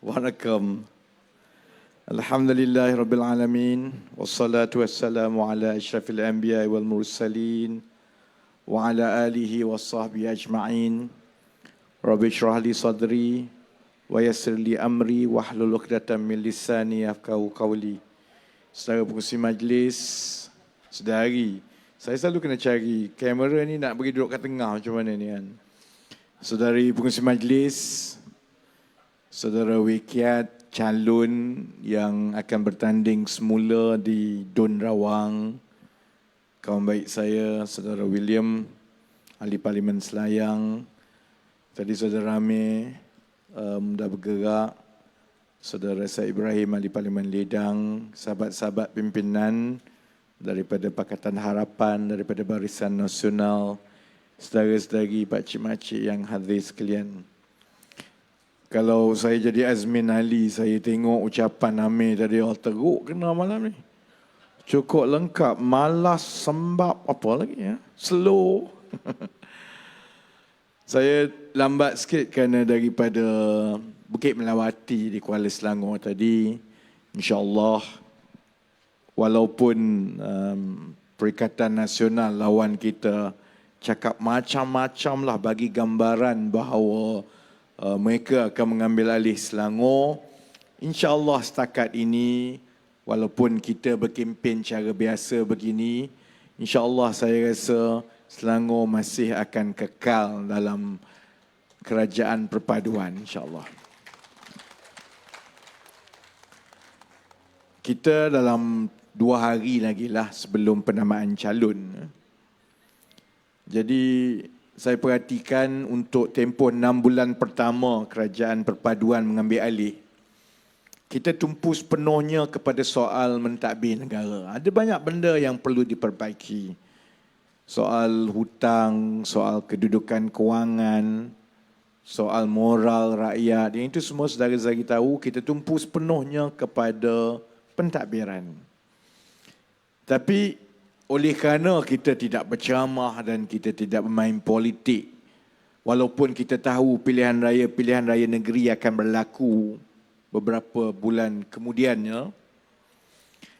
Waalaikum. Alhamdulillahi Rabbil Alamin. Wassalatu wassalamu ala ashrafil anbiya wal mursalin. Wa ala alihi wa sahbihi ajma'in. Rabbi syrah li sadri. Wa yassir li amri. Wahlul uqdatan min lisani yafqahu qawli. Saudara pengurusi majlis, saudari, saya selalu kena cari kamera ni nak bagi duduk kat tengah macam mana ni kan. Saudari pengurusi majlis, saudara Wikiat, calon yang akan bertanding semula di Dun Rawang, kawan baik saya, saudara William, ahli Parlimen Selayang, tadi saudara Amir, dah bergerak, saudara Said Ibrahim, ahli Parlimen Ledang, sahabat-sahabat pimpinan daripada Pakatan Harapan, daripada Barisan Nasional, saudara-saudari, pakcik-makcik yang hadir sekalian. Kalau saya jadi Azmin Ali, saya tengok ucapan Amir tadi, teruk kena malam ni. Cukup lengkap, malas, sembab, apa lagi ya? Slow. Saya lambat sikit kerana daripada Bukit Melawati di Kuala Selangor tadi. InsyaAllah, walaupun Perikatan Nasional lawan kita cakap macam-macam lah bagi gambaran bahawa mereka akan mengambil alih Selangor. InsyaAllah setakat ini, walaupun kita berkempen cara biasa begini, InsyaAllah saya rasa Selangor masih akan kekal dalam kerajaan perpaduan, InsyaAllah. Kita dalam 2 hari lagi lah sebelum penamaan calon. Jadi saya perhatikan untuk tempoh 6 bulan pertama kerajaan perpaduan mengambil alih, kita tumpu sepenuhnya kepada soal mentadbir negara. Ada banyak benda yang perlu diperbaiki. Soal hutang, soal kedudukan kewangan, soal moral rakyat. Yang itu semua saudara-saudari tahu, kita tumpu sepenuhnya kepada pentadbiran. Tapi oleh kerana kita tidak berceramah dan kita tidak bermain politik, walaupun kita tahu pilihan raya negeri akan berlaku beberapa bulan kemudiannya,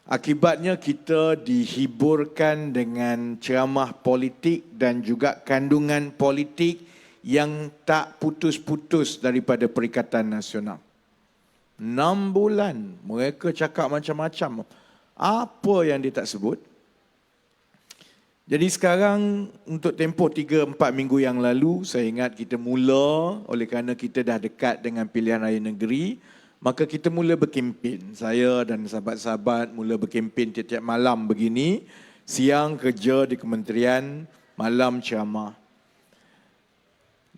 akibatnya kita dihiburkan dengan ceramah politik dan juga kandungan politik yang tak putus-putus daripada Perikatan Nasional. 6 bulan mereka cakap macam-macam. Apa yang dia tak sebut? Jadi sekarang untuk tempoh 3-4 minggu yang lalu, saya ingat kita mula, oleh kerana kita dah dekat dengan pilihan raya negeri, maka kita mula berkempen. Saya dan sahabat-sahabat mula berkempen tiap-tiap malam begini, siang kerja di kementerian, malam ceramah.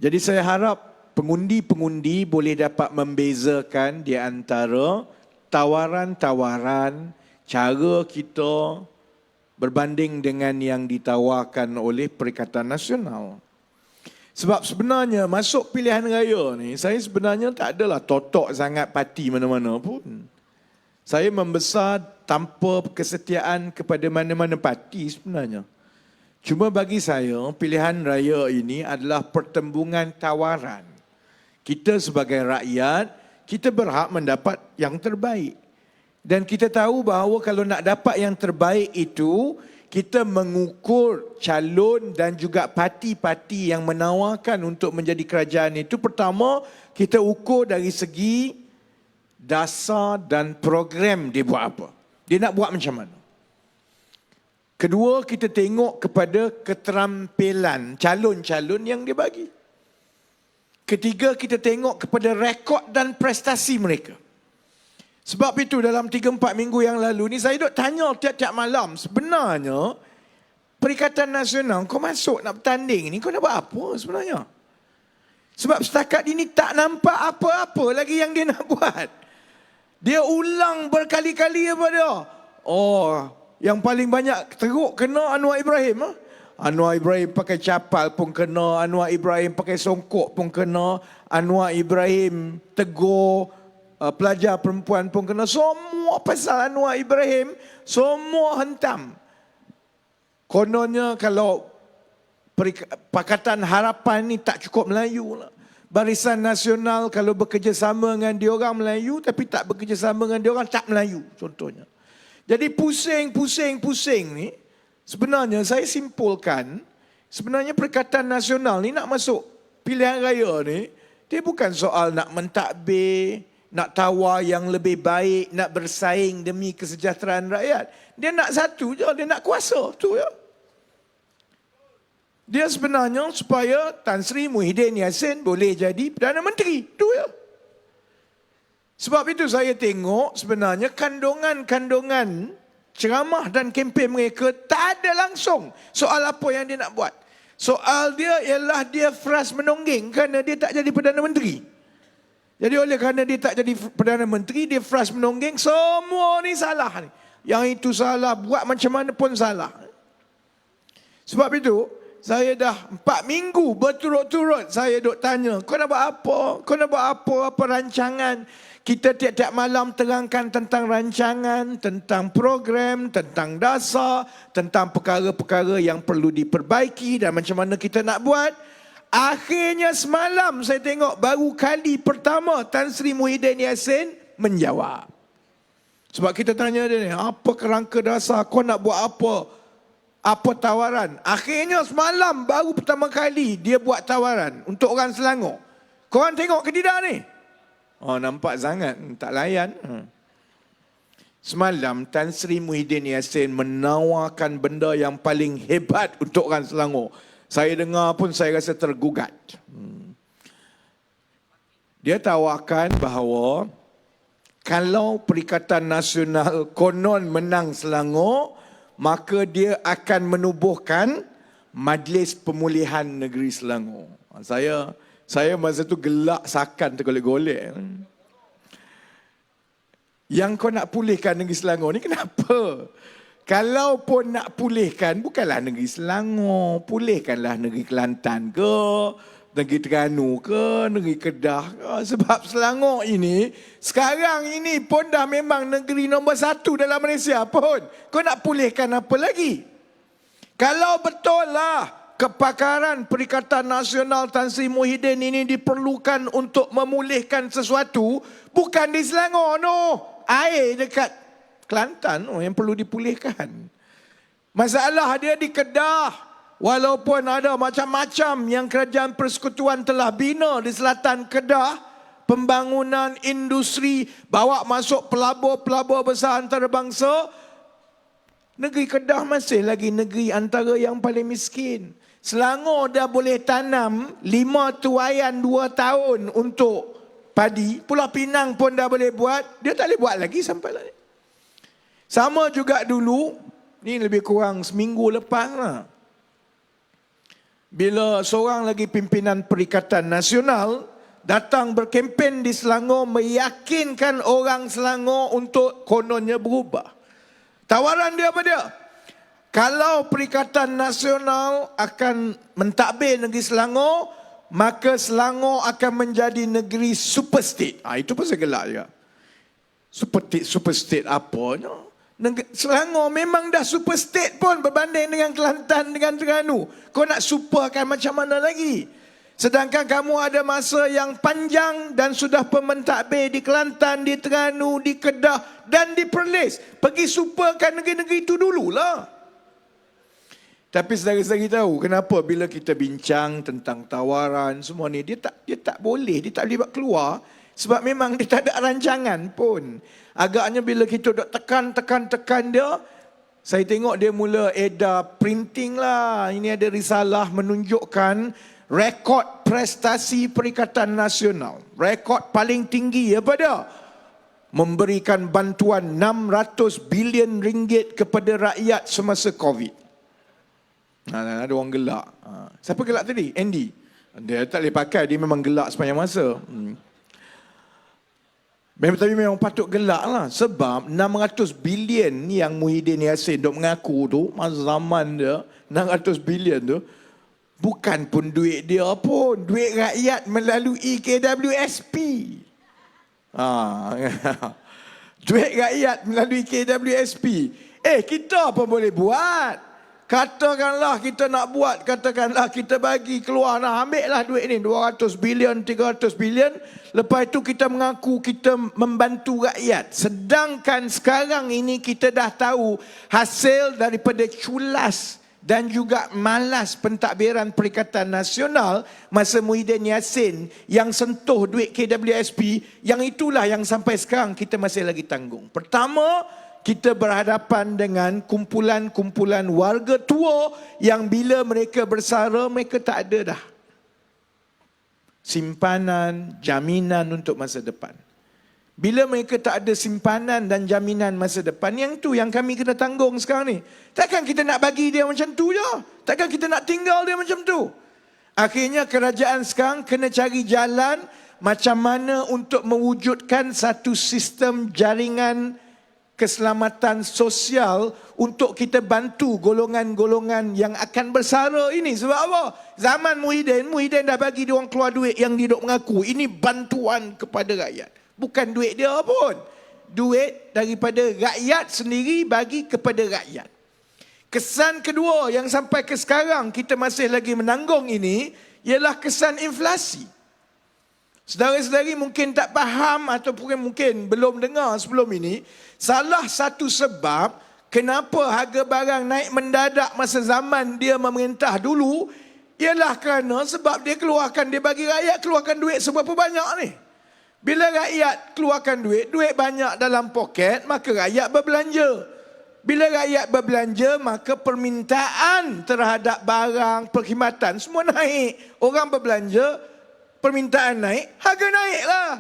Jadi saya harap pengundi-pengundi boleh dapat membezakan di antara tawaran-tawaran, cara kita berbanding dengan yang ditawarkan oleh Perikatan Nasional. Sebab sebenarnya masuk pilihan raya ni, saya sebenarnya tak adalah totok sangat parti mana-mana pun. Saya membesar tanpa kesetiaan kepada mana-mana parti sebenarnya. Cuma bagi saya, pilihan raya ini adalah pertembungan tawaran. Kita sebagai rakyat, kita berhak mendapat yang terbaik. Dan kita tahu bahawa kalau nak dapat yang terbaik itu, kita mengukur calon dan juga parti-parti yang menawarkan untuk menjadi kerajaan itu. Pertama, kita ukur dari segi dasar dan program dia buat apa. Dia nak buat macam mana. Kedua, kita tengok kepada keterampilan calon-calon yang dia bagi. Ketiga, kita tengok kepada rekod dan prestasi mereka. Sebab itu dalam 3-4 minggu yang lalu ni saya duk tanya tiap-tiap malam, sebenarnya Perikatan Nasional kau masuk nak bertanding ni, kau nak buat apa sebenarnya? Sebab setakat ini tak nampak apa-apa lagi yang dia nak buat. Dia ulang berkali-kali apa dia? Oh, yang paling banyak teruk kena Anwar Ibrahim. Anwar Ibrahim pakai capal pun kena, Anwar Ibrahim pakai songkok pun kena, Anwar Ibrahim tegur pelajar perempuan pun kena. Semua pasal Anwar Ibrahim, semua hentam. Kononnya kalau Pakatan Harapan ni tak cukup Melayu lah. Barisan Nasional kalau bekerjasama dengan diorang Melayu tapi tak bekerjasama dengan diorang tak Melayu contohnya. Jadi pusing ni sebenarnya saya simpulkan sebenarnya Perikatan Nasional ni nak masuk pilihan raya ni dia bukan soal nak mentadbir, nak tawar yang lebih baik, nak bersaing demi kesejahteraan rakyat. Dia nak satu je, dia nak kuasa tu ya. Dia sebenarnya supaya Tan Sri Muhyiddin Yassin boleh jadi Perdana Menteri. Itu ya. Sebab itu saya tengok sebenarnya kandungan ceramah dan kempen mereka tak ada langsung soal apa yang dia nak buat. Soal dia ialah dia frust menongging kerana dia tak jadi Perdana Menteri. Jadi oleh kerana dia tak jadi Perdana Menteri, dia frust menongging semua ni salah ni. Yang itu salah, buat macam mana pun salah. Sebab itu, saya dah 4 minggu berturut-turut saya duk tanya, kau nak buat apa? Kau nak buat apa? Apa rancangan? Kita tiap-tiap malam terangkan tentang rancangan, tentang program, tentang dasar, tentang perkara-perkara yang perlu diperbaiki dan macam mana kita nak buat. Akhirnya semalam saya tengok baru kali pertama Tan Sri Muhyiddin Yassin menjawab. Sebab kita tanya dia ni, apa kerangka dasar? Kau nak buat apa? Apa tawaran? Akhirnya semalam baru pertama kali dia buat tawaran untuk orang Selangor. Korang tengok ke tidak ni? Oh, nampak sangat. Tak layan. Semalam Tan Sri Muhyiddin Yassin menawarkan benda yang paling hebat untuk orang Selangor. Saya dengar pun saya rasa tergugat. Dia tawarkan bahawa kalau Perikatan Nasional konon menang Selangor, maka dia akan menubuhkan Majlis Pemulihan Negeri Selangor. Saya masa tu gelak sakan tergolek-golek. Yang kau nak pulihkan negeri Selangor ni kenapa? Kalau pun nak pulihkan, bukanlah negeri Selangor, pulihkanlah negeri Kelantan ke, negeri Terengganu ke, negeri Kedah ke. Sebab Selangor ini, sekarang ini pun dah memang negeri nombor 1 dalam Malaysia pun. Kau nak pulihkan apa lagi? Kalau betul lah kepakaran Perikatan Nasional Tan Sri Muhyiddin ini diperlukan untuk memulihkan sesuatu, bukan di Selangor, no. Air dekat Kelantan yang perlu dipulihkan. Masalah dia di Kedah. Walaupun ada macam-macam yang Kerajaan Persekutuan telah bina di selatan Kedah, pembangunan industri, bawa masuk pelabur-pelabur besar antarabangsa, negeri Kedah masih lagi negeri antara yang paling miskin. Selangor dah boleh tanam 5 tuaian 2 tahun untuk padi. Pulau Pinang pun dah boleh buat. Dia tak boleh buat lagi sampai lah. Sama juga dulu, ni lebih kurang seminggu lepas lah. Bila seorang lagi pimpinan Perikatan Nasional datang berkempen di Selangor meyakinkan orang Selangor untuk kononnya berubah. Tawaran dia apa dia? Kalau Perikatan Nasional akan mentadbir negeri Selangor, maka Selangor akan menjadi negeri super state. Itu pun saya gelak juga. Super state apa? Selangor memang dah super state pun berbanding dengan Kelantan, dengan Terengganu. Kau nak superkan macam mana lagi? Sedangkan kamu ada masa yang panjang dan sudah pementadbir di Kelantan, di Terengganu, di Kedah dan di Perlis. Pergi superkan negeri-negeri itu dululah. Tapi saudara-saudara tahu kenapa bila kita bincang tentang tawaran semua ni, dia tak boleh buat keluar. Sebab memang dia tak ada rancangan pun. Agaknya bila kita duk tekan dia, saya tengok dia mula edar printing lah. Ini ada risalah menunjukkan rekod prestasi Perikatan Nasional. Rekod paling tinggi apa dia? Memberikan bantuan 600 bilion ringgit kepada rakyat semasa COVID. Ada orang gelak. Siapa gelak tadi? Andy. Dia tak boleh pakai, dia memang gelak sepanjang masa. Tapi memang patut gelak lah. Sebab 600 bilion yang Muhyiddin Yassin duk mengaku tu, masa zaman dia, 600 bilion tu, bukan pun duit dia pun. Duit rakyat melalui KWSP. Duit rakyat melalui KWSP. Kita apa boleh buat? Katakanlah kita nak buat, katakanlah kita bagi keluar, nak ambil lah duit ni 200 bilion, 300 bilion. Lepas itu kita mengaku kita membantu rakyat. Sedangkan sekarang ini kita dah tahu hasil daripada culas dan juga malas pentadbiran Perikatan Nasional masa Muhyiddin Yassin yang sentuh duit KWSP, yang itulah yang sampai sekarang kita masih lagi tanggung. Pertama, kita berhadapan dengan kumpulan-kumpulan warga tua yang bila mereka bersara, mereka tak ada dah simpanan, jaminan untuk masa depan. Bila mereka tak ada simpanan dan jaminan masa depan, yang tu yang kami kena tanggung sekarang ni. Takkan kita nak bagi dia macam tu je? Takkan kita nak tinggal dia macam tu? Akhirnya kerajaan sekarang kena cari jalan macam mana untuk mewujudkan satu sistem jaringan keselamatan sosial untuk kita bantu golongan-golongan yang akan bersara ini. Sebab apa? Zaman Muhyiddin dah bagi dia orang keluar duit yang dia duk mengaku ini bantuan kepada rakyat. Bukan duit dia pun. Duit daripada rakyat sendiri bagi kepada rakyat. Kesan kedua yang sampai ke sekarang kita masih lagi menanggung ini ialah kesan inflasi. Saudara-saudari mungkin tak faham ataupun mungkin belum dengar sebelum ini, salah satu sebab kenapa harga barang naik mendadak masa zaman dia memerintah dulu ialah kerana sebab dia bagi rakyat keluarkan duit seberapa banyak ni. Bila rakyat keluarkan duit banyak dalam poket, maka rakyat berbelanja. Bila rakyat berbelanja, maka permintaan terhadap barang, perkhidmatan semua naik. Orang berbelanja, permintaan naik, harga naiklah.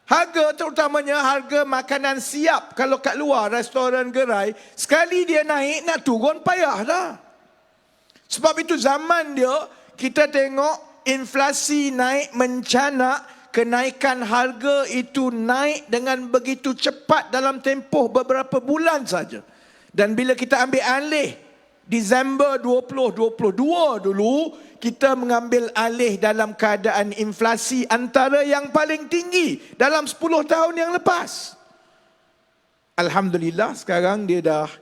Harga terutamanya harga makanan siap. Kalau kat luar, restoran, gerai, sekali dia naik, nak turun payah dah. Sebab itu zaman dia, kita tengok inflasi naik mencanak, kenaikan harga itu naik dengan begitu cepat dalam tempoh beberapa bulan saja. Dan bila kita ambil alih Disember 2022 dulu, kita mengambil alih dalam keadaan inflasi antara yang paling tinggi dalam 10 tahun yang lepas. Alhamdulillah sekarang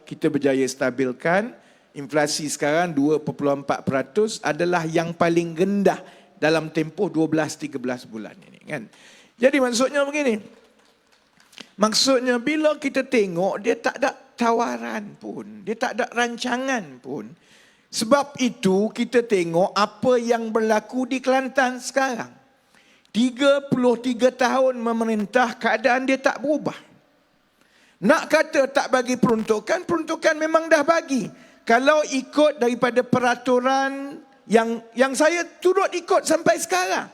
kita berjaya stabilkan. Inflasi sekarang 2.4% adalah yang paling rendah dalam tempoh 12-13 bulan ini kan. Jadi maksudnya begini. Maksudnya bila kita tengok dia tak ada tawaran pun, dia tak ada rancangan pun. Sebab itu kita tengok apa yang berlaku di Kelantan sekarang. 33 tahun memerintah, keadaan dia tak berubah. Nak kata tak bagi peruntukan, peruntukan memang dah bagi. Kalau ikut daripada peraturan yang saya turut ikut sampai sekarang.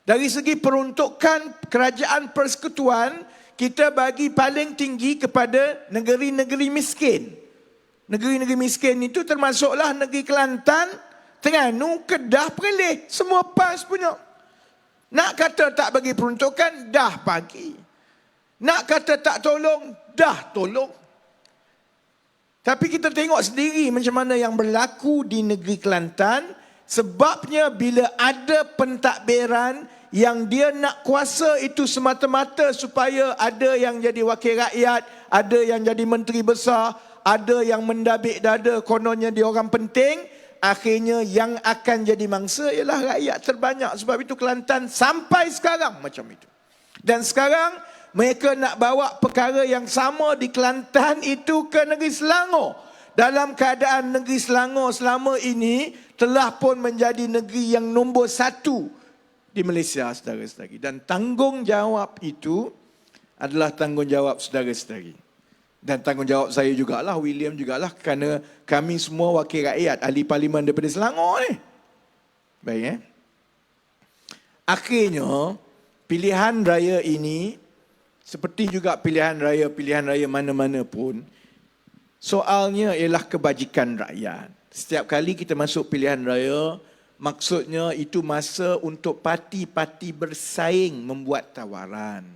Dari segi peruntukan kerajaan persekutuan, kita bagi paling tinggi kepada negeri-negeri miskin. Negeri-negeri miskin itu termasuklah negeri Kelantan, Terengganu, Kedah, Perlis. Semua PAS punya. Nak kata tak bagi peruntukan, dah bagi. Nak kata tak tolong, dah tolong. Tapi kita tengok sendiri macam mana yang berlaku di negeri Kelantan. Sebabnya bila ada pentadbiran yang dia nak kuasa itu semata-mata supaya ada yang jadi wakil rakyat, ada yang jadi menteri besar, ada yang mendabik dada kononnya dia orang penting, akhirnya yang akan jadi mangsa ialah rakyat terbanyak. Sebab itu Kelantan sampai sekarang macam itu. Dan sekarang mereka nak bawa perkara yang sama di Kelantan itu ke negeri Selangor. Dalam keadaan negeri Selangor selama ini telah pun menjadi negeri yang nombor 1 di Malaysia, saudara-saudari. Dan tanggungjawab itu adalah tanggungjawab saudara-saudari. Dan tanggungjawab saya jugalah, William jugalah, kerana kami semua wakil rakyat, ahli parlimen daripada Selangor ni. Baik Akhirnya, pilihan raya ini, seperti juga pilihan raya mana-mana pun, soalnya ialah kebajikan rakyat. Setiap kali kita masuk pilihan raya, maksudnya itu masa untuk parti-parti bersaing membuat tawaran.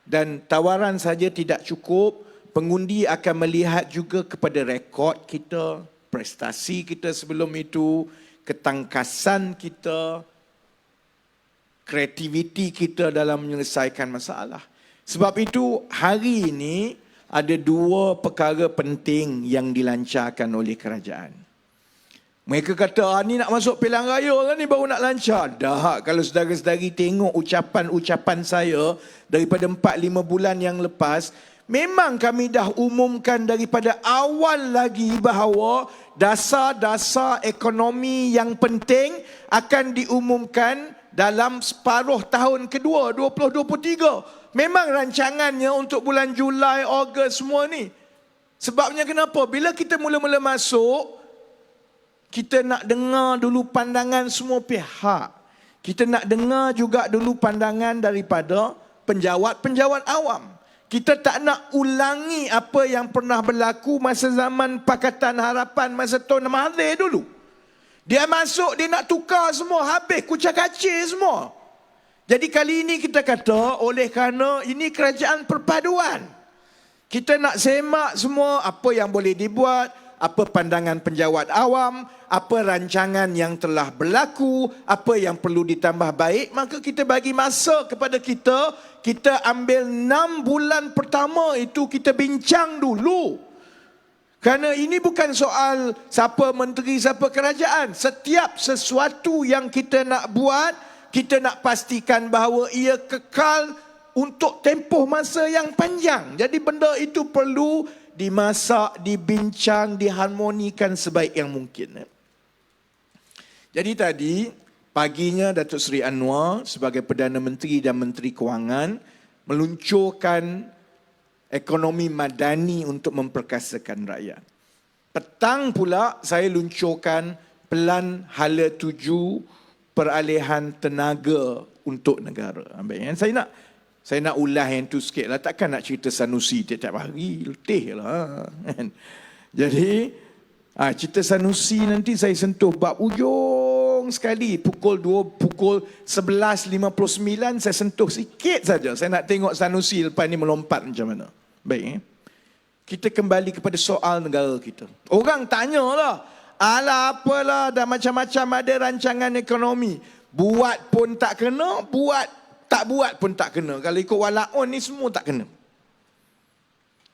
Dan tawaran saja tidak cukup, pengundi akan melihat juga kepada rekod kita, prestasi kita sebelum itu, ketangkasan kita, kreativiti kita dalam menyelesaikan masalah. Sebab itu hari ini ada dua perkara penting yang dilancarkan oleh kerajaan. Mereka kata, ni nak masuk pilihan raya lah ni baru nak lancar. Dah, kalau saudara-saudari tengok ucapan-ucapan saya daripada 4-5 bulan yang lepas, memang kami dah umumkan daripada awal lagi bahawa dasar-dasar ekonomi yang penting akan diumumkan dalam separuh tahun kedua 2023. Memang rancangannya untuk bulan Julai, Ogos semua ni. Sebabnya kenapa? Bila kita mula-mula masuk, kita nak dengar dulu pandangan semua pihak. Kita nak dengar juga dulu pandangan daripada penjawat-penjawat awam. Kita tak nak ulangi apa yang pernah berlaku masa zaman Pakatan Harapan, masa Tun Mahathir dulu. Dia masuk, dia nak tukar semua, habis kucak-kacir semua. Jadi kali ini kita kata, oleh kerana ini kerajaan perpaduan, kita nak semak semua apa yang boleh dibuat, apa pandangan penjawat awam, apa rancangan yang telah berlaku, apa yang perlu ditambah baik. Maka kita bagi masa kepada kita, kita ambil 6 bulan pertama itu kita bincang dulu. Kerana ini bukan soal siapa menteri, siapa kerajaan. Setiap sesuatu yang kita nak buat, kita nak pastikan bahawa ia kekal untuk tempoh masa yang panjang. Jadi benda itu perlu dimasak, dibincang, diharmonikan sebaik yang mungkin. Jadi tadi, paginya Datuk Seri Anwar sebagai Perdana Menteri dan Menteri Kewangan meluncurkan ekonomi madani untuk memperkasakan rakyat. Petang pula saya luncurkan Pelan Hala 7 Peralihan Tenaga untuk Negara. Saya nak ulas yang tu sikit lah. Takkan nak cerita Sanusi tiap-tiap hari. Letih lah. Jadi, cerita Sanusi nanti saya sentuh bab ujung sekali. Pukul 11.59 saya sentuh sikit saja. Saya nak tengok Sanusi lepas ni melompat macam mana. Baik. Kita kembali kepada soal negara kita. Orang tanya lah. Alah apalah, dah macam-macam ada rancangan ekonomi. Buat pun tak kena, tak buat pun tak kena. Kalau ikut walaun ni semua tak kena.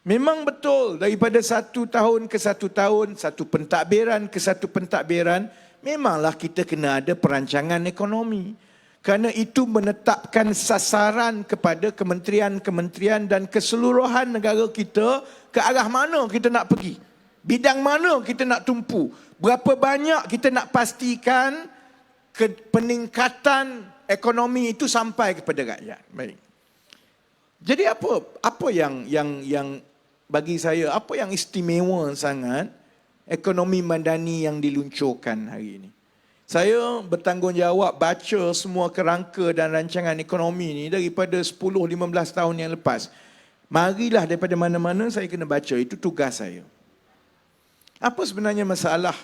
Memang betul, daripada satu tahun ke satu tahun, satu pentadbiran ke satu pentadbiran, memanglah kita kena ada perancangan ekonomi. Kerana itu menetapkan sasaran kepada kementerian-kementerian dan keseluruhan negara kita ke arah mana kita nak pergi. Bidang mana kita nak tumpu. Berapa banyak kita nak pastikan peningkatan ekonomi itu sampai kepada rakyat. Baik. Jadi apa yang bagi saya, apa yang istimewa sangat ekonomi madani yang diluncurkan hari ini? Saya bertanggungjawab baca semua kerangka dan rancangan ekonomi ini daripada 10-15 tahun yang lepas. Marilah daripada mana-mana saya kena baca, itu tugas saya. Apa sebenarnya masalah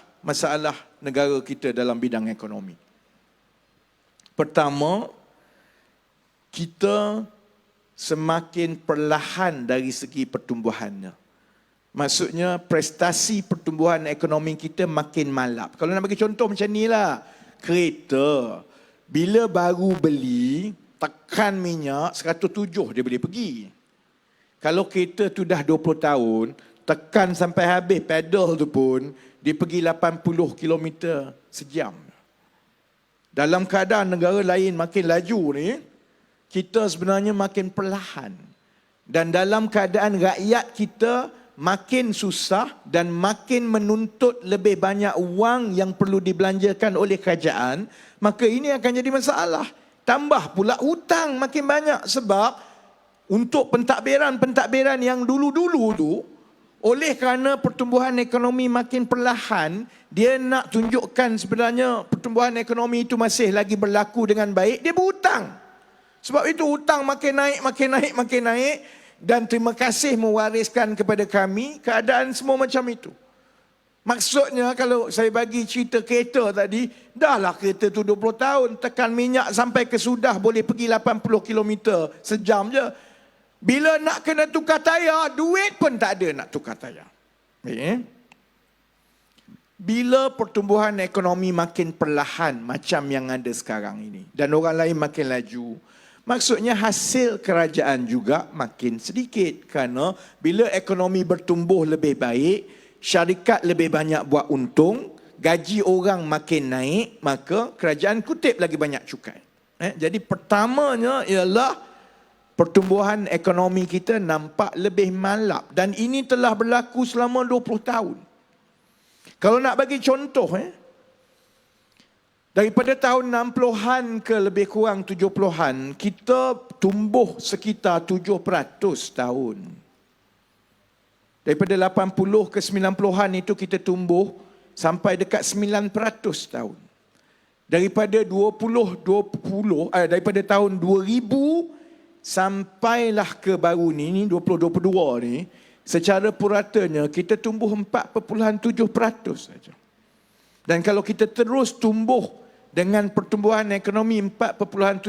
negara kita dalam bidang ekonomi? Pertama, kita semakin perlahan dari segi pertumbuhannya. Maksudnya prestasi pertumbuhan ekonomi kita makin malap. Kalau nak bagi contoh macam ni lah. Kereta, bila baru beli, tekan minyak 107 dia boleh pergi. Kalau kereta tu dah 20 tahun, tekan sampai habis pedal tu pun, dia pergi 80 km sejam. Dalam keadaan negara lain makin laju ni, kita sebenarnya makin perlahan. Dan dalam keadaan rakyat kita makin susah dan makin menuntut lebih banyak wang yang perlu dibelanjakan oleh kerajaan, maka ini akan jadi masalah. Tambah pula hutang makin banyak sebab untuk pentadbiran-pentadbiran yang dulu-dulu tu, oleh kerana pertumbuhan ekonomi makin perlahan, dia nak tunjukkan sebenarnya pertumbuhan ekonomi itu masih lagi berlaku dengan baik, dia berhutang. Sebab itu hutang makin naik. Dan terima kasih mewariskan kepada kami keadaan semua macam itu. Maksudnya kalau saya bagi cerita kereta tadi, dahlah kereta tu 20 tahun, tekan minyak sampai ke Sudah boleh pergi 80 km sejam je. Bila nak kena tukar tayar, duit pun tak ada nak tukar tayar. Bila pertumbuhan ekonomi makin perlahan macam yang ada sekarang ini, dan orang lain makin laju, Maksudnya hasil kerajaan juga makin sedikit. Kerana bila ekonomi bertumbuh lebih baik, syarikat lebih banyak buat untung, gaji orang makin naik, maka kerajaan kutip lagi banyak cukai. Jadi pertamanya ialah pertumbuhan ekonomi kita nampak lebih malap. Dan ini telah berlaku selama 20 tahun. Kalau nak bagi contoh, daripada tahun 60-an ke lebih kurang 70-an, kita tumbuh sekitar 7% tahun. Daripada 80 ke 90-an itu kita tumbuh sampai dekat 9% tahun. Daripada daripada tahun 2000 sampailah ke baru ni 2022 ni, secara puratanya kita tumbuh 4.7% saja. Dan kalau kita terus tumbuh dengan pertumbuhan ekonomi 4.7%,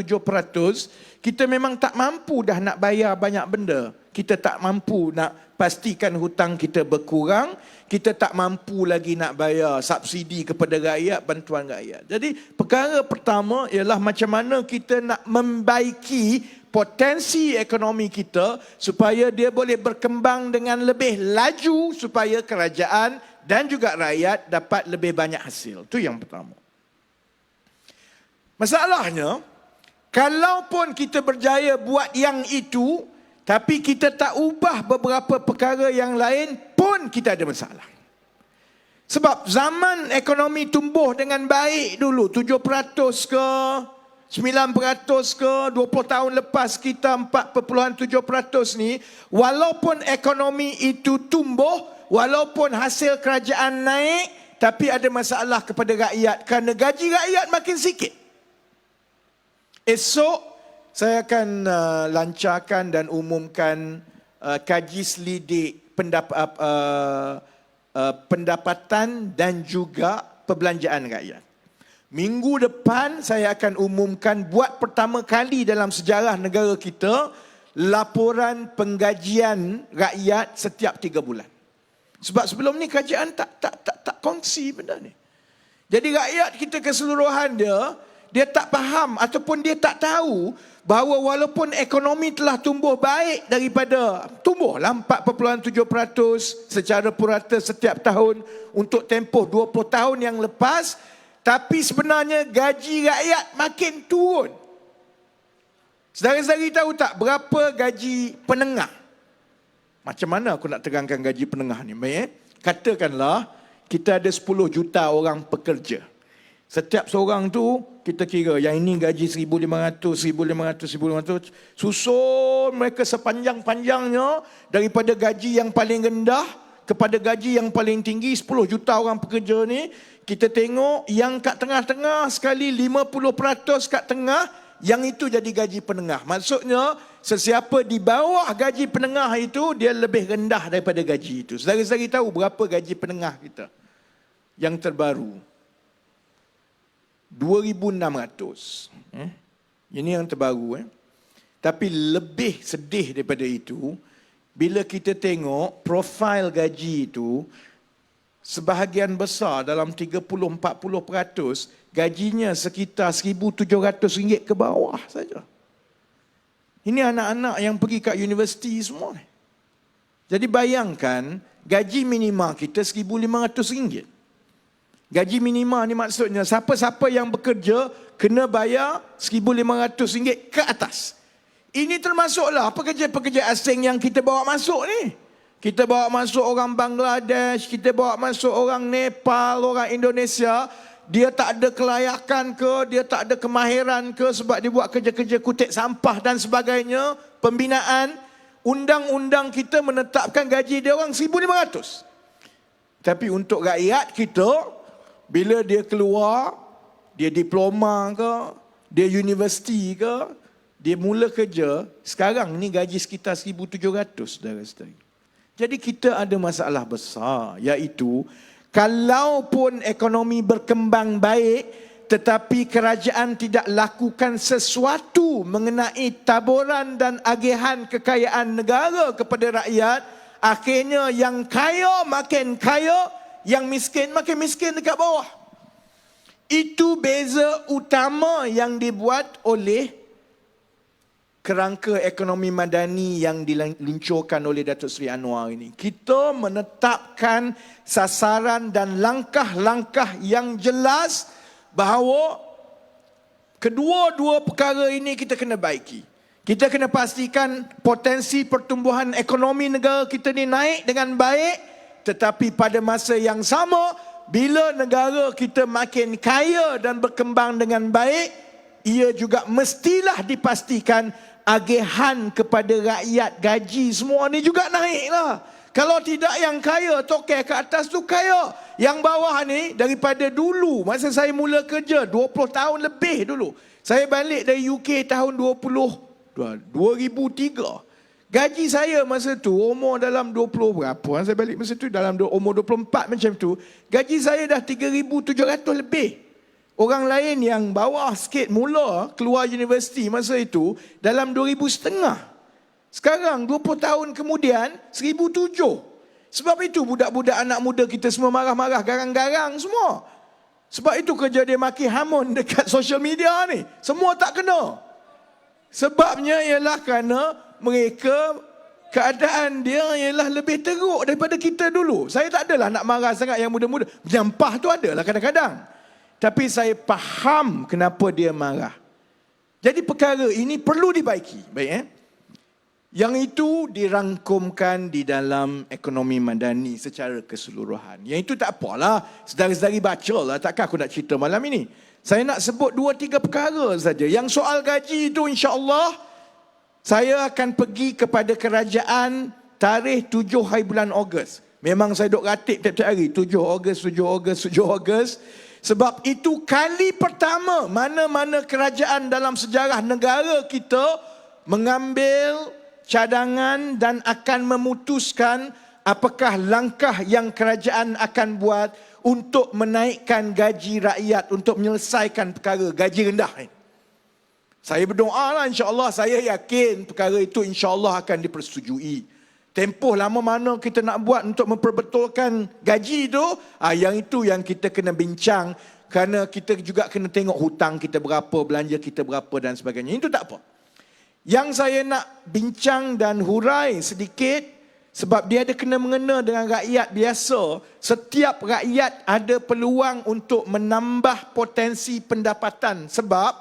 kita memang tak mampu dah nak bayar banyak benda. Kita tak mampu nak pastikan hutang kita berkurang. Kita tak mampu lagi nak bayar subsidi kepada rakyat, bantuan rakyat. Jadi perkara pertama ialah macam mana kita nak membaiki potensi ekonomi kita supaya dia boleh berkembang dengan lebih laju, supaya kerajaan dan juga rakyat dapat lebih banyak hasil. Itu yang pertama. Masalahnya, kalaupun kita berjaya buat yang itu, tapi kita tak ubah beberapa perkara yang lain pun kita ada masalah. Sebab zaman ekonomi tumbuh dengan baik dulu, 7% ke 9% ke 20 tahun lepas kita 4.7% ni, walaupun ekonomi itu tumbuh, walaupun hasil kerajaan naik, tapi ada masalah kepada rakyat kerana gaji rakyat makin sikit. Esok saya akan lancarkan dan umumkan kaji selidik pendapatan dan juga perbelanjaan rakyat. Minggu depan saya akan umumkan buat pertama kali dalam sejarah negara kita laporan penggajian rakyat setiap 3 bulan. Sebab sebelum ni kerajaan tak kongsi benda ni. Jadi rakyat kita keseluruhan dia tak faham ataupun dia tak tahu bahawa walaupun ekonomi telah tumbuh baik daripada tumbuhlah 4.7% secara purata setiap tahun untuk tempoh 20 tahun yang lepas, tapi sebenarnya gaji rakyat makin turun. Saudara-saudari tahu tak berapa gaji penengah? Macam mana aku nak terangkan gaji penengah ni? Katakanlah kita ada 10 juta orang pekerja. Setiap seorang tu kita kira yang ini gaji 1,500, susun mereka sepanjang-panjangnya daripada gaji yang paling rendah kepada gaji yang paling tinggi. 10 juta orang pekerja ni, kita tengok yang kat tengah-tengah sekali 50% kat tengah, yang itu jadi gaji penengah. Maksudnya sesiapa di bawah gaji penengah itu dia lebih rendah daripada gaji itu. Saudara-saudari tahu berapa gaji penengah kita yang terbaru? 2,600. Ini yang terbaru. Tapi lebih sedih daripada itu, bila kita tengok profil gaji itu, sebahagian besar dalam 30-40% gajinya sekitar RM1,700 ke bawah saja. Ini anak-anak yang pergi kat universiti semua. Jadi bayangkan gaji minima kita RM1,500. Gaji minima ni maksudnya siapa-siapa yang bekerja kena bayar RM1,500 ke atas. Ini termasuklah pekerja-pekerja asing yang kita bawa masuk ni. Kita bawa masuk orang Bangladesh, kita bawa masuk orang Nepal, orang Indonesia. Dia tak ada kelayakan ke, dia tak ada kemahiran ke sebab dia buat kerja-kerja kutip sampah dan sebagainya. Pembinaan, undang-undang kita menetapkan gaji dia orang RM1,500. Tapi untuk rakyat kita, bila dia keluar, dia diploma ke, dia universiti ke, dia mula kerja, sekarang ni gaji sekitar RM1,700, saudara-saudari. Jadi kita ada masalah besar, iaitu kalaupun ekonomi berkembang baik, tetapi kerajaan tidak lakukan sesuatu mengenai taburan dan agihan kekayaan negara kepada rakyat, akhirnya yang kaya makin kaya, yang miskin makin miskin dekat bawah. Itu beza utama yang dibuat oleh kerangka ekonomi madani yang diluncurkan oleh Datuk Seri Anwar ini. Kita menetapkan sasaran dan langkah-langkah yang jelas bahawa kedua-dua perkara ini kita kena baiki. Kita kena pastikan potensi pertumbuhan ekonomi negara kita ni naik dengan baik, tetapi pada masa yang sama, bila negara kita makin kaya dan berkembang dengan baik, ia juga mestilah dipastikan agihan kepada rakyat gaji semua ni juga naiklah. Kalau tidak yang kaya, tokel ke atas tu kaya. Yang bawah ni daripada dulu, masa saya mula kerja 20 tahun lebih dulu. Saya balik dari UK tahun 2003. Gaji saya masa tu umur dalam 20 berapa. Saya balik masa tu dalam umur 24 macam tu. Gaji saya dah 3,700 lebih. Orang lain yang bawah sikit mula keluar universiti masa itu dalam 2,500. Sekarang 20 tahun kemudian 1,700. Sebab itu budak-budak anak muda kita semua marah-marah, garang-garang semua. Sebab itu kerja dia maki hamun dekat social media ni. Semua tak kena. Sebabnya ialah kerana mereka, keadaan dia ialah lebih teruk daripada kita dulu. Saya tak adalah nak marah sangat yang muda-muda. Menyampah tu adalah kadang-kadang. Tapi saya faham kenapa dia marah. Jadi perkara ini perlu dibaiki. Baik, Yang itu dirangkumkan di dalam ekonomi madani secara keseluruhan. Yang itu tak apalah. Sedari-sedari baca lah. Takkan aku nak cerita malam ini. Saya nak sebut 2-3 perkara saja. Yang soal gaji itu insya-Allah saya akan pergi kepada kerajaan tarikh 7 hari bulan Ogos. Memang saya duk ratib tiap-tiap hari. 7 Ogos, 7 Ogos, 7 Ogos. Sebab itu kali pertama mana-mana kerajaan dalam sejarah negara kita mengambil cadangan dan akan memutuskan apakah langkah yang kerajaan akan buat untuk menaikkan gaji rakyat, untuk menyelesaikan perkara gaji rendah ini. Saya berdoa lah, insya-Allah, saya yakin perkara itu insya-Allah akan dipersetujui. Tempoh lama mana kita nak buat untuk memperbetulkan gaji itu, yang itu yang kita kena bincang, kerana kita juga kena tengok hutang kita berapa, belanja kita berapa dan sebagainya. Itu tak apa. Yang saya nak bincang dan hurai sedikit, sebab dia ada kena mengena dengan rakyat biasa. Setiap rakyat ada peluang untuk menambah potensi pendapatan. Sebab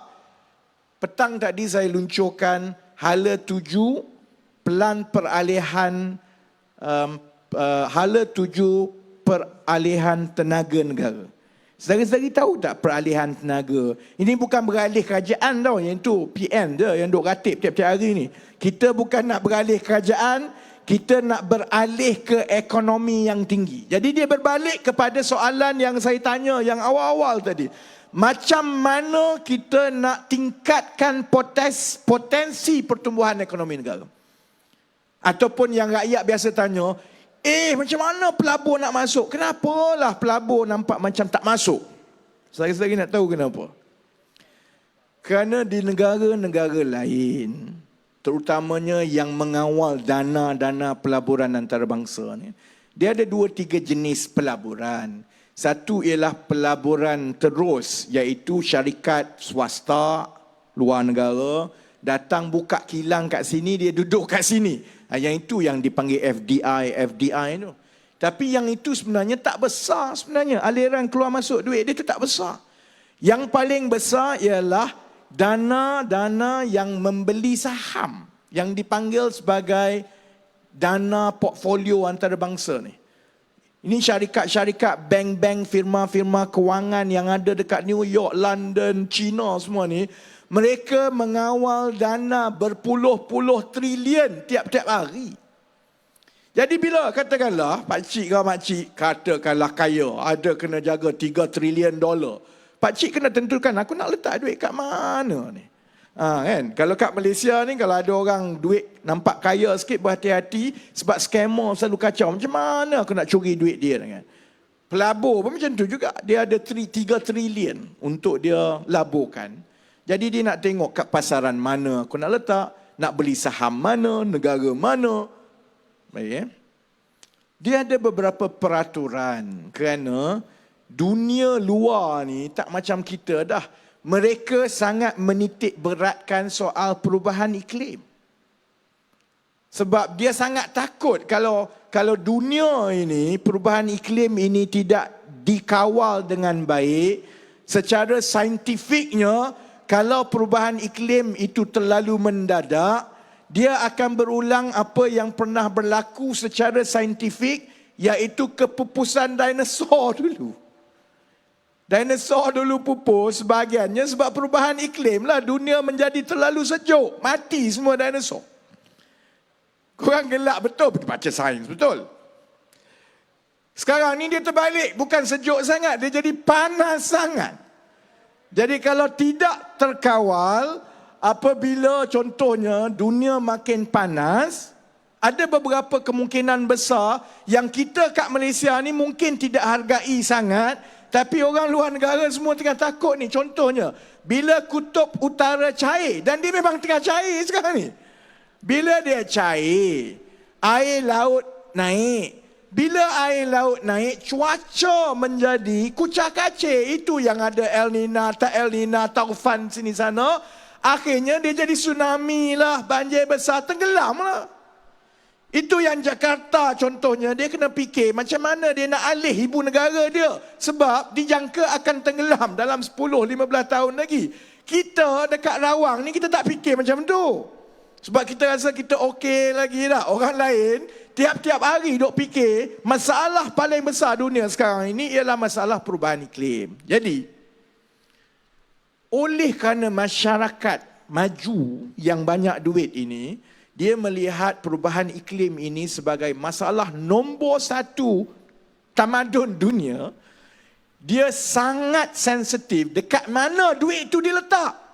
petang tadi saya luncurkan hala 7 pelan peralihan hala 7 peralihan tenaga negara. Saudara-saudari tahu tak peralihan tenaga? Ini bukan beralih kerajaan tau, yang tu PN dia yang duk ratib tiap-tiap hari ni. Kita bukan nak beralih kerajaan, kita nak beralih ke ekonomi yang tinggi. Jadi dia berbalik kepada soalan yang saya tanya yang awal-awal tadi. Macam mana kita nak tingkatkan potensi pertumbuhan ekonomi negara? Ataupun yang rakyat biasa tanya, macam mana pelabur nak masuk? Kenapalah pelabur nampak macam tak masuk? Saya nak tahu kenapa. Kerana di negara-negara lain, terutamanya yang mengawal dana-dana pelaburan antarabangsa ni, dia ada 2-3 jenis pelaburan. Satu ialah pelaburan terus, iaitu syarikat swasta luar negara datang buka kilang kat sini, dia duduk kat sini. Yang itu yang dipanggil FDI tu. Tapi yang itu sebenarnya tak besar sebenarnya. Aliran keluar masuk duit dia tu tak besar. Yang paling besar ialah dana-dana yang membeli saham, yang dipanggil sebagai dana portfolio antarabangsa ni. Ini syarikat-syarikat, bank-bank, firma-firma kewangan yang ada dekat New York, London, China semua ni. Mereka mengawal dana berpuluh-puluh trilion tiap-tiap hari. Jadi bila katakanlah pakcik ke makcik katakanlah kaya, ada kena jaga 3 trilion dolar. Pakcik kena tentukan aku nak letak duit kat mana ni. Kan? Kalau kat Malaysia ni kalau ada orang duit nampak kaya sikit, berhati-hati sebab scammer selalu kacau. Macam mana aku nak curi duit dia kan? Pelabur pun macam tu juga. Dia ada 3 trilion untuk dia laburkan. Jadi dia nak tengok kat pasaran mana aku nak letak, nak beli saham mana, negara mana. Baik, Dia ada beberapa peraturan kerana dunia luar ni tak macam kita dah. mereka sangat menitik beratkan soal perubahan iklim. Sebab dia sangat takut kalau dunia ini, perubahan iklim ini tidak dikawal dengan baik, secara saintifiknya, kalau perubahan iklim itu terlalu mendadak, dia akan berulang apa yang pernah berlaku secara saintifik, iaitu kepupusan dinosaur dulu. Dinosaur dulu pupus sebahagiannya sebab perubahan iklim lah. Dunia menjadi terlalu sejuk, mati semua dinosaur. Korang gelak betul, baca sains betul. Sekarang ni dia terbalik, bukan sejuk sangat, dia jadi panas sangat. Jadi kalau tidak terkawal, apabila contohnya dunia makin panas, ada beberapa kemungkinan besar yang kita kat Malaysia ni mungkin tidak hargai sangat, tapi orang luar negara semua tengah takut ni. Contohnya, bila kutub utara cair, dan dia memang tengah cair sekarang ni. Bila dia cair, air laut naik. Bila air laut naik, cuaca menjadi kucak-kacir. Itu yang ada El Nina, tak El Nina, taufan sini sana. Akhirnya dia jadi tsunami lah, banjir besar, tenggelam lah. Itu yang Jakarta contohnya, dia kena fikir macam mana dia nak alih ibu negara dia. Sebab dijangka akan tenggelam dalam 10-15 tahun lagi. Kita dekat Rawang ni kita tak fikir macam tu. Sebab kita rasa kita okey lagi dah. Orang lain tiap-tiap hari duk fikir masalah paling besar dunia sekarang ini ialah masalah perubahan iklim. Jadi, oleh kerana masyarakat maju yang banyak duit ini, dia melihat perubahan iklim ini sebagai masalah nombor 1 tamadun dunia. Dia sangat sensitif dekat mana duit itu diletak.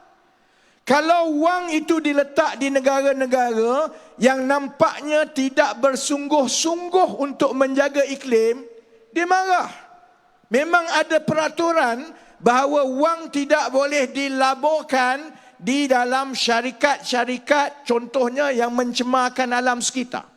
Kalau wang itu diletak di negara-negara yang nampaknya tidak bersungguh-sungguh untuk menjaga iklim, dia marah. Memang ada peraturan bahawa wang tidak boleh dilaburkan di dalam syarikat-syarikat contohnya yang mencemarkan alam sekitar.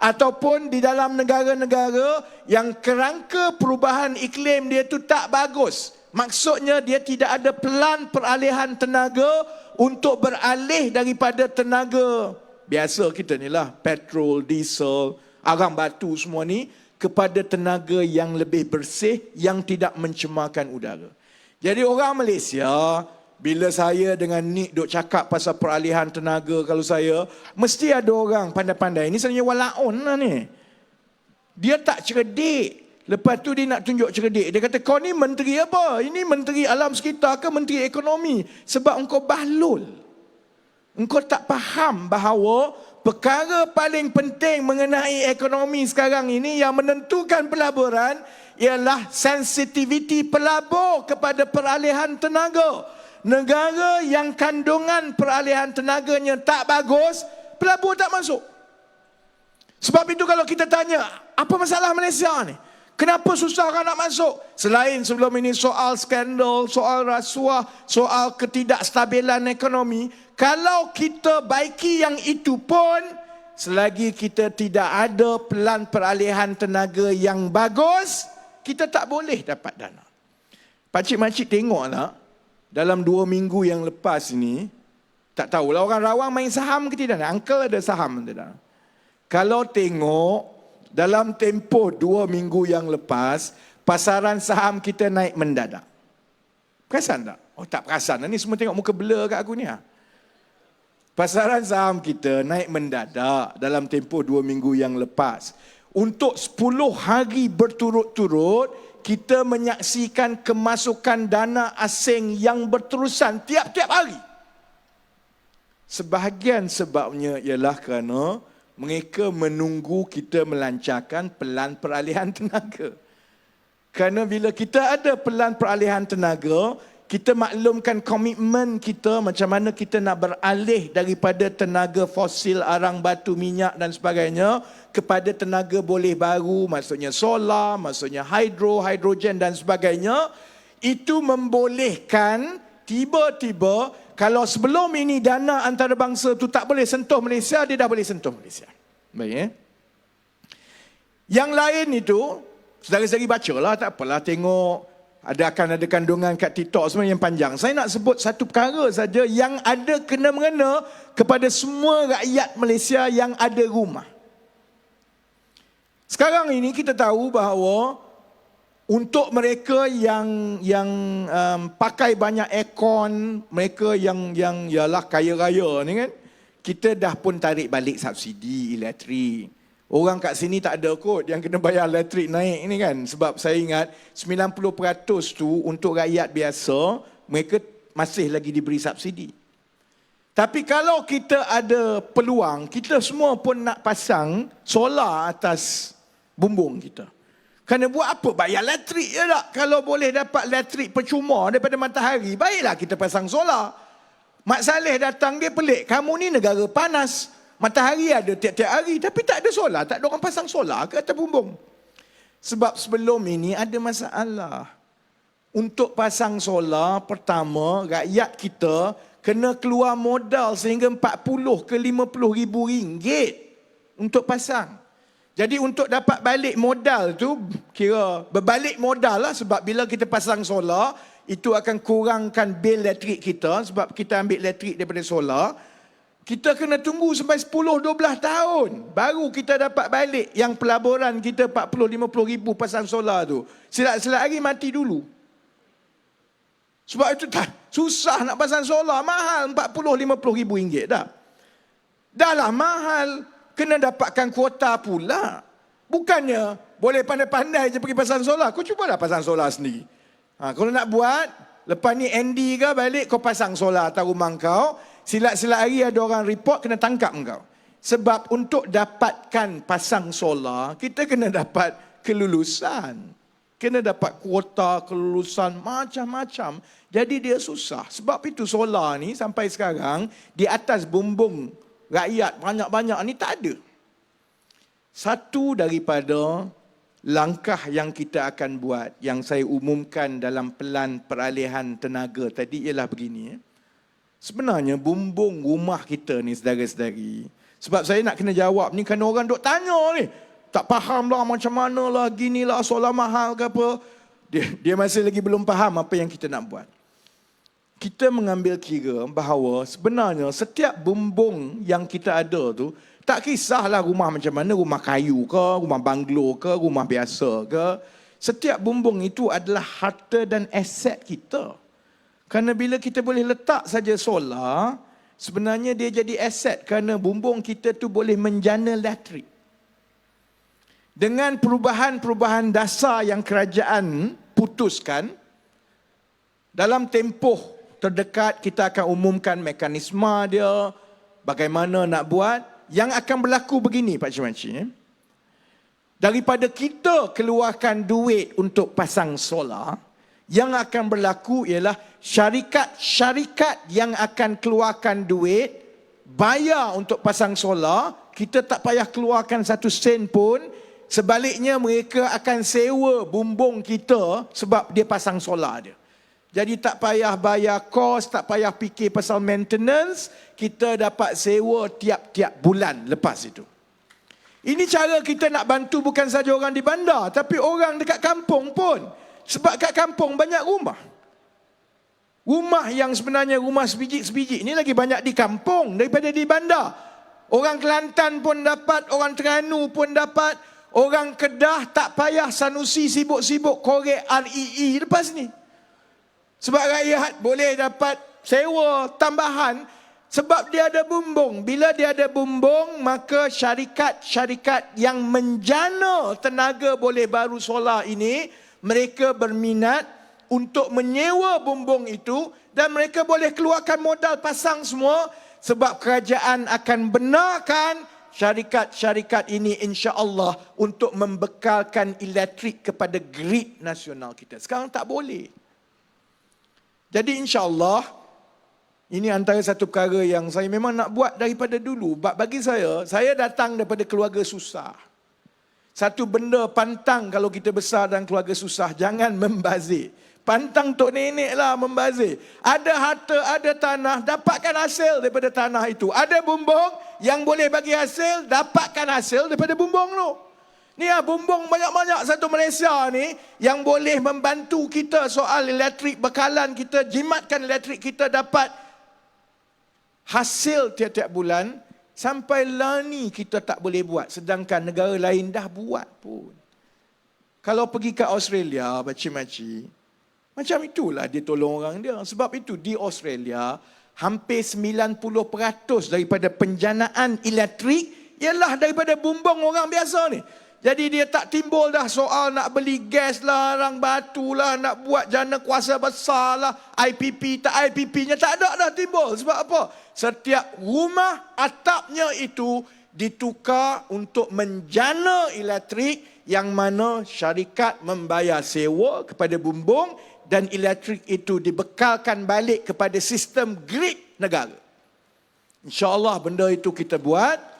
Ataupun di dalam negara-negara yang kerangka perubahan iklim dia itu tak bagus. Maksudnya dia tidak ada pelan peralihan tenaga untuk beralih daripada tenaga biasa kita ni lah, petrol, diesel, arang batu semua ni, kepada tenaga yang lebih bersih, yang tidak mencemarkan udara. Jadi orang Malaysia, bila saya dengan Nick duk cakap pasal peralihan tenaga, kalau saya, mesti ada orang pandai-pandai. Ini sebenarnya walaun lah ni. Dia tak cerdik. Lepas tu dia nak tunjuk cerdik. Dia kata, kau ni menteri apa? Ini menteri alam sekitar ke menteri ekonomi? Sebab engkau bahlul. Engkau tak faham bahawa perkara paling penting mengenai ekonomi sekarang ini yang menentukan pelaburan ialah sensitiviti pelabur kepada peralihan tenaga. Negara yang kandungan peralihan tenaganya tak bagus, pelabur tak masuk. Sebab itu kalau kita tanya, apa masalah Malaysia ni? Kenapa susah orang nak masuk? Selain sebelum ini soal skandal, soal rasuah, soal ketidakstabilan ekonomi. Kalau kita baiki yang itu pun, selagi kita tidak ada pelan peralihan tenaga yang bagus, kita tak boleh dapat dana. Pakcik-makcik tengoklah, dalam 2 minggu yang lepas ini, tak tahulah orang Rawang main saham ke tidak. Uncle ada saham ke tidak? Kalau tengok, dalam tempoh 2 minggu yang lepas, pasaran saham kita naik mendadak. Perasan tak? Oh tak perasan. Ni semua tengok muka blur kat aku ni. Pasaran saham kita naik mendadak dalam tempoh 2 minggu yang lepas. Untuk 10 hari berturut-turut, kita menyaksikan kemasukan dana asing yang berterusan tiap-tiap hari. Sebahagian sebabnya ialah kerana mereka menunggu kita melancarkan pelan peralihan tenaga. Kerana bila kita ada pelan peralihan tenaga, kita maklumkan komitmen kita macam mana kita nak beralih daripada tenaga fosil, arang batu, minyak dan sebagainya kepada tenaga boleh baru, maksudnya solar, maksudnya hidrogen dan sebagainya. Itu membolehkan tiba-tiba, kalau sebelum ini dana antarabangsa tu tak boleh sentuh Malaysia, dia dah boleh sentuh Malaysia. Baik, Yang lain itu, saudara-saudari bacalah, tak apalah tengok akan ada kandungan kat TikTok semua yang panjang. Saya nak sebut satu perkara saja yang ada kena-mengena kepada semua rakyat Malaysia yang ada rumah. Sekarang ini kita tahu bahawa untuk mereka yang pakai banyak aircon, mereka yang ialah kaya raya ni kan, kita dah pun tarik balik subsidi elektrik. Orang kat sini tak ada kot yang kena bayar elektrik naik ni kan. Sebab saya ingat 90% tu untuk rakyat biasa, mereka masih lagi diberi subsidi. Tapi kalau kita ada peluang, kita semua pun nak pasang solar atas bumbung kita. Kerana buat apa bayar elektrik je tak? Kalau boleh dapat elektrik percuma daripada matahari, baiklah kita pasang solar. Mak Saleh datang, dia pelik. Kamu ni negara panas. Matahari ada tiap-tiap hari. Tapi tak ada solar. Tak ada orang pasang solar ke atas bumbung. Sebab sebelum ini ada masalah. Untuk pasang solar, pertama, rakyat kita kena keluar modal sehingga 40 ke 50 ribu ringgit untuk pasang. Jadi untuk dapat balik modal tu, kira berbalik modal lah, sebab bila kita pasang solar, itu akan kurangkan bil elektrik kita sebab kita ambil elektrik daripada solar. Kita kena tunggu sampai 10-12 tahun baru kita dapat balik yang pelaburan kita 40-50 ribu pasang solar tu. Silap-silap hari mati dulu. Sebab itu susah nak pasang solar, mahal 40-50 ribu ringgit dah. Dah lah mahal. Kena dapatkan kuota pula. Bukannya boleh pandai-pandai je pergi pasang solar. Kau cubalah pasang solar sendiri. Kalau nak buat, lepas ni Andy ke balik, kau pasang solar atas rumah kau. Silat-silat hari ada orang report, kena tangkap kau. Sebab untuk dapatkan pasang solar, kita kena dapat kelulusan. Kena dapat kuota, kelulusan, macam-macam. Jadi dia susah. Sebab itu solar ni sampai sekarang, di atas bumbung rakyat banyak-banyak ni tak ada. Satu daripada langkah yang kita akan buat, yang saya umumkan dalam pelan peralihan tenaga tadi ialah begini. Sebenarnya bumbung rumah kita ni saudara-saudari, sebab saya nak kena jawab ni kerana orang duk tanya ni, tak faham lah macam mana lah, gini lah solar mahal ke apa. Dia masih lagi belum faham apa yang kita nak buat. Kita mengambil kira bahawa sebenarnya setiap bumbung yang kita ada tu, tak kisahlah rumah macam mana, rumah kayu ke, rumah banglo ke, rumah biasa ke, setiap bumbung itu adalah harta dan aset kita. Kerana bila kita boleh letak saja solar, sebenarnya dia jadi aset kerana bumbung kita tu boleh menjana elektrik. Dengan perubahan-perubahan dasar yang kerajaan putuskan, dalam tempoh terdekat kita akan umumkan mekanisme dia, bagaimana nak buat. Yang akan berlaku begini Pak Cik Makcik, daripada kita keluarkan duit untuk pasang solar, yang akan berlaku ialah syarikat-syarikat yang akan keluarkan duit bayar untuk pasang solar. Kita tak payah keluarkan 1 sen pun. Sebaliknya mereka akan sewa bumbung kita sebab dia pasang solar dia. Jadi tak payah bayar kos, tak payah fikir pasal maintenance, kita dapat sewa tiap-tiap bulan lepas itu. Ini cara kita nak bantu bukan saja orang di bandar, tapi orang dekat kampung pun. Sebab kat kampung banyak rumah. Rumah yang sebenarnya rumah sebiji-sebiji ini lagi banyak di kampung daripada di bandar. Orang Kelantan pun dapat, orang Terengganu pun dapat, orang Kedah tak payah Sanusi sibuk-sibuk korek REE lepas ni. Sebab rakyat boleh dapat sewa tambahan sebab dia ada bumbung. Bila dia ada bumbung, maka syarikat-syarikat yang menjana tenaga boleh baru solar ini, mereka berminat untuk menyewa bumbung itu dan mereka boleh keluarkan modal pasang semua sebab kerajaan akan benarkan syarikat-syarikat ini insya-Allah untuk membekalkan elektrik kepada grid nasional kita. Sekarang tak boleh. Jadi insya-Allah ini antara satu perkara yang saya memang nak buat daripada dulu. Bagi saya datang daripada keluarga susah. Satu benda pantang kalau kita besar dalam keluarga susah, jangan membazir. Pantang tok nenek lah membazir. Ada harta, ada tanah, dapatkan hasil daripada tanah itu. Ada bumbung yang boleh bagi hasil, dapatkan hasil daripada bumbung tu. Ni bumbung banyak-banyak satu Malaysia ni yang boleh membantu kita soal elektrik bekalan kita, jimatkan elektrik kita dapat hasil tiap-tiap bulan. Sampai lah ni kita tak boleh buat, sedangkan negara lain dah buat pun. Kalau pergi ke Australia, makcik-makcik, macam itulah dia tolong orang dia. Sebab itu di Australia, hampir 90% daripada penjanaan elektrik ialah daripada bumbung orang biasa ni. Jadi dia tak timbul dah soal nak beli gas lah, arang batu lah, nak buat jana kuasa besar lah, IPP tak IPP-nya tak ada dah timbul. Sebab apa? Setiap rumah atapnya itu ditukar untuk menjana elektrik yang mana syarikat membayar sewa kepada bumbung dan elektrik itu dibekalkan balik kepada sistem grid negara. InsyaAllah benda itu kita buat.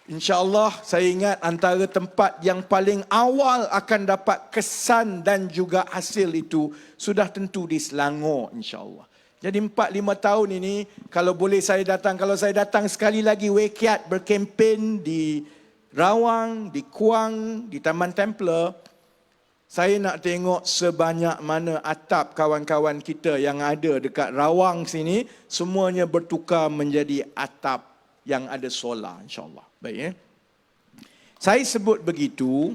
InsyaAllah saya ingat antara tempat yang paling awal akan dapat kesan dan juga hasil itu sudah tentu di Selangor insyaAllah. Jadi 4-5 tahun ini kalau boleh saya datang, kalau saya datang sekali lagi Wekiat berkempen di Rawang, di Kuang, di Taman Templer, saya nak tengok sebanyak mana atap kawan-kawan kita yang ada dekat Rawang sini semuanya bertukar menjadi atap yang ada solar insyaAllah. Baik ya. Saya sebut begitu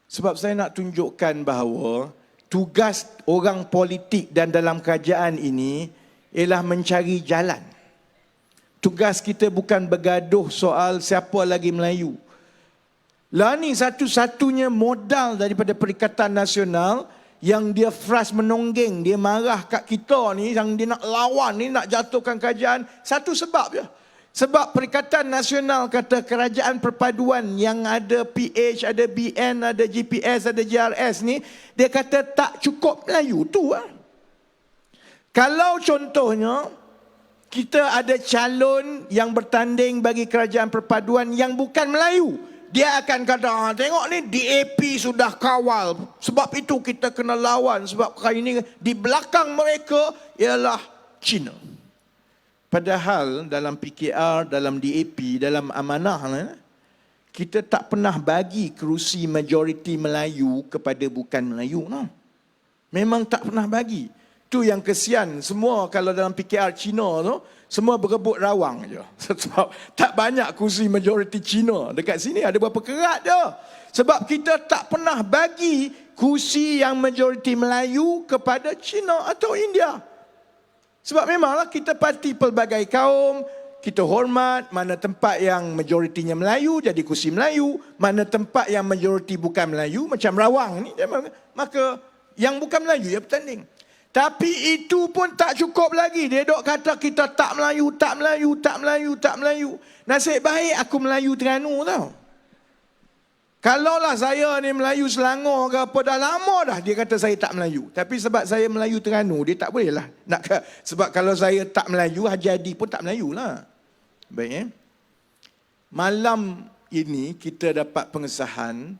sebab saya nak tunjukkan bahawa tugas orang politik dan dalam kerajaan ini ialah mencari jalan. Tugas kita bukan bergaduh soal siapa lagi Melayu. Lah ni satu-satunya modal daripada Perikatan Nasional yang dia frust menonggeng, dia marah kat kita ni, yang dia nak lawan ni, nak jatuhkan kerajaan. Satu sebab je. Sebab Perikatan Nasional kata kerajaan perpaduan yang ada PH, ada BN, ada GPS, ada JRS ni, dia kata tak cukup Melayu tu. Kalau contohnya, kita ada calon yang bertanding bagi kerajaan perpaduan yang bukan Melayu, dia akan kata, tengok ni DAP sudah kawal, sebab itu kita kena lawan, sebab kali ini di belakang mereka ialah Cina. Padahal dalam PKR, dalam DAP, dalam amanah, kita tak pernah bagi kerusi majoriti Melayu kepada bukan Melayu. Memang tak pernah bagi. Tu yang kesian. Semua kalau dalam PKR Cina tu, semua berebut Rawang je. Sebab tak banyak kerusi majoriti Cina. Dekat sini ada berapa kerat je. Sebab kita tak pernah bagi kerusi yang majoriti Melayu kepada Cina atau India. Sebab memanglah kita parti pelbagai kaum, kita hormat mana tempat yang majoritinya Melayu jadi kursi Melayu, mana tempat yang majoriti bukan Melayu macam Rawang ni, maka yang bukan Melayu ya bertanding. Tapi itu pun tak cukup lagi. Dia dok kata kita tak Melayu, tak Melayu, tak Melayu, tak Melayu. Nasib baik aku Melayu Terengganu tau. Kalaulah saya ni Melayu Selangor ke apa, dah lama dah dia kata saya tak Melayu. Tapi sebab saya Melayu Terengganu, dia tak boleh lah. Sebab kalau saya tak Melayu, Haji Hadi pun tak Melayu lah. Baik Malam ini kita dapat pengesahan.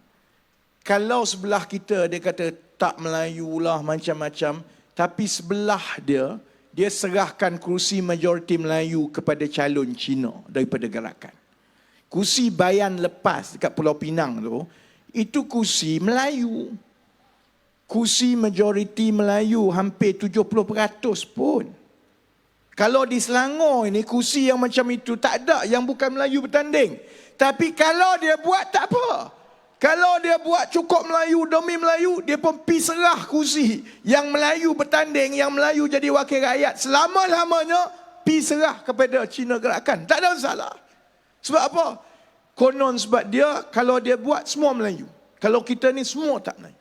Kalau sebelah kita dia kata tak Melayu lah macam-macam. Tapi sebelah dia serahkan kerusi majoriti Melayu kepada calon Cina daripada gerakan. Kursi Bayan lepas dekat Pulau Pinang tu, itu kursi Melayu. Kursi majoriti Melayu hampir 70% pun. Kalau di Selangor ini kursi yang macam itu tak ada yang bukan Melayu bertanding. Tapi kalau dia buat tak apa. Kalau dia buat cukup Melayu demi Melayu, dia pun pergi serah kursi yang Melayu bertanding, yang Melayu jadi wakil rakyat selama-lamanya pergi serah kepada Cina gerakan. Tak ada masalah. Sebab apa? Konon sebab dia, kalau dia buat semua Melayu. Kalau kita ni semua tak Melayu.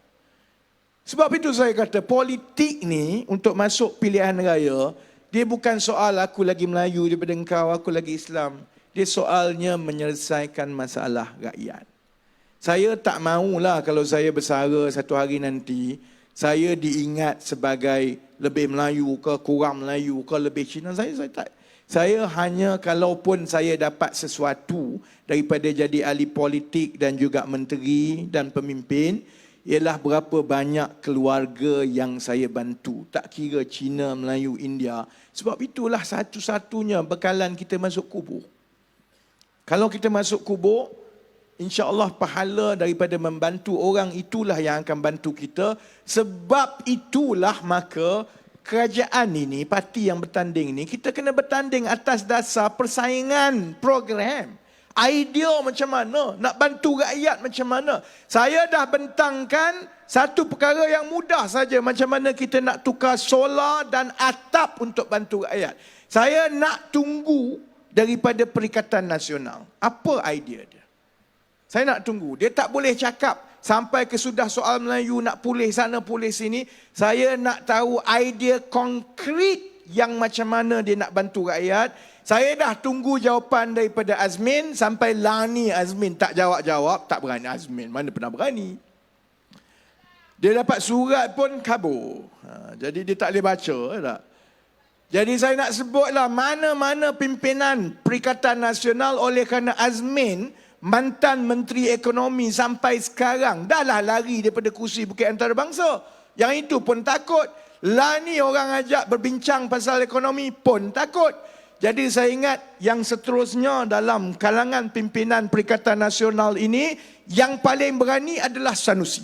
Sebab itu saya kata, politik ni untuk masuk pilihan raya, dia bukan soal aku lagi Melayu daripada engkau, aku lagi Islam. Dia soalnya menyelesaikan masalah rakyat. Saya tak maulah kalau saya bersara satu hari nanti, saya diingat sebagai lebih Melayu ke, kurang Melayu ke, lebih Cina. Saya tak. Saya hanya kalaupun saya dapat sesuatu daripada jadi ahli politik dan juga menteri dan pemimpin, ialah berapa banyak keluarga yang saya bantu. Tak kira Cina, Melayu, India. Sebab itulah satu-satunya bekalan kita masuk kubur. Kalau kita masuk kubur, insya-Allah pahala daripada membantu orang itulah yang akan bantu kita. Sebab itulah maka kerajaan ini, parti yang bertanding ini, kita kena bertanding atas dasar persaingan program. Idea macam mana, nak bantu rakyat macam mana. Saya dah bentangkan satu perkara yang mudah saja, macam mana kita nak tukar solar dan atap untuk bantu rakyat. Saya nak tunggu daripada Perikatan Nasional. Apa idea dia? Saya nak tunggu. Dia tak boleh cakap sampai ke sudah soal Melayu nak pulih sana pulih sini. Saya nak tahu idea konkret yang macam mana dia nak bantu rakyat. Saya dah tunggu jawapan daripada Azmin sampai lani Azmin tak jawab-jawab, tak berani Azmin. Mana pernah berani. Dia dapat surat pun kabur. Jadi dia tak boleh baca. Tak? Jadi saya nak sebutlah mana-mana pimpinan Perikatan Nasional oleh kerana Azmin, mantan Menteri Ekonomi sampai sekarang, dah lah lari daripada kursi Bukit Antarabangsa. Yang itu pun takut. Lani orang ajak berbincang pasal ekonomi pun takut. Jadi saya ingat yang seterusnya dalam kalangan pimpinan Perikatan Nasional ini, yang paling berani adalah Sanusi.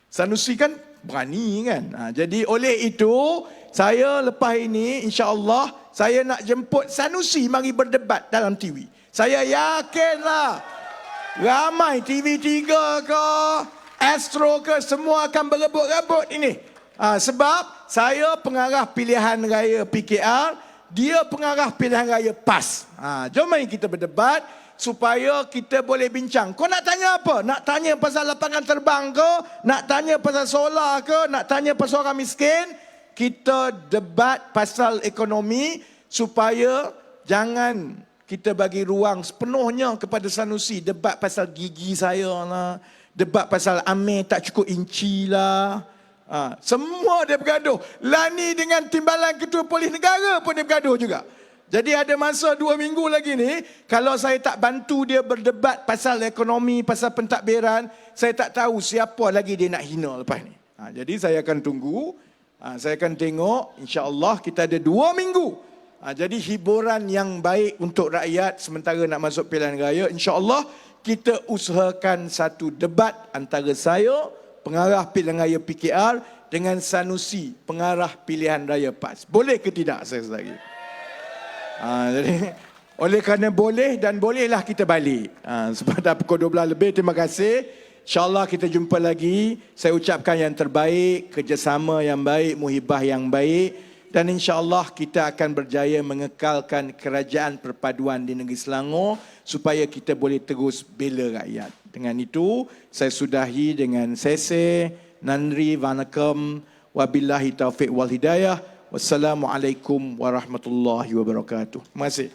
Sanusi kan berani kan. Jadi oleh itu, saya lepas ini insya-Allah saya nak jemput Sanusi mari berdebat dalam TV. Saya yakinlah ramai TV3 ke, Astro ke, semua akan berebut-rebut ini. Sebab saya pengarah pilihan raya PKR, dia pengarah pilihan raya PAS. Jom mari kita berdebat supaya kita boleh bincang. Kau nak tanya apa? Nak tanya pasal lapangan terbang ke? Nak tanya pasal solar ke? Nak tanya pasal orang miskin? Kita debat pasal ekonomi supaya jangan kita bagi ruang sepenuhnya kepada Sanusi. Debat pasal gigi saya lah. Debat pasal Amir tak cukup inci lah. Semua dia bergaduh. Lani dengan Timbalan Ketua Polis Negara pun dia bergaduh juga. Jadi ada masa 2 minggu lagi ni, kalau saya tak bantu dia berdebat pasal ekonomi, pasal pentadbiran, saya tak tahu siapa lagi dia nak hina lepas ni. Jadi saya akan tunggu, saya akan tengok, insya-Allah kita ada 2 minggu. Jadi hiburan yang baik untuk rakyat sementara nak masuk pilihan raya, insya-Allah kita usahakan satu debat antara saya, pengarah pilihan raya PKR, dengan Sanusi, pengarah pilihan raya PAS. Boleh ke tidak saya lagi? Jadi, oleh kerana boleh dan bolehlah kita balik. Sebab dah pukul 12 lebih, terima kasih. InsyaAllah kita jumpa lagi. Saya ucapkan yang terbaik, kerjasama yang baik, muhibah yang baik. Dan insyaAllah kita akan berjaya mengekalkan kerajaan perpaduan di negeri Selangor supaya kita boleh terus bela rakyat. Dengan itu, saya sudahi dengan sese, Nandri, Vanakkam, wabillahi taufiq wal hidayah. Wassalamualaikum warahmatullahi wabarakatuh. Terima kasih.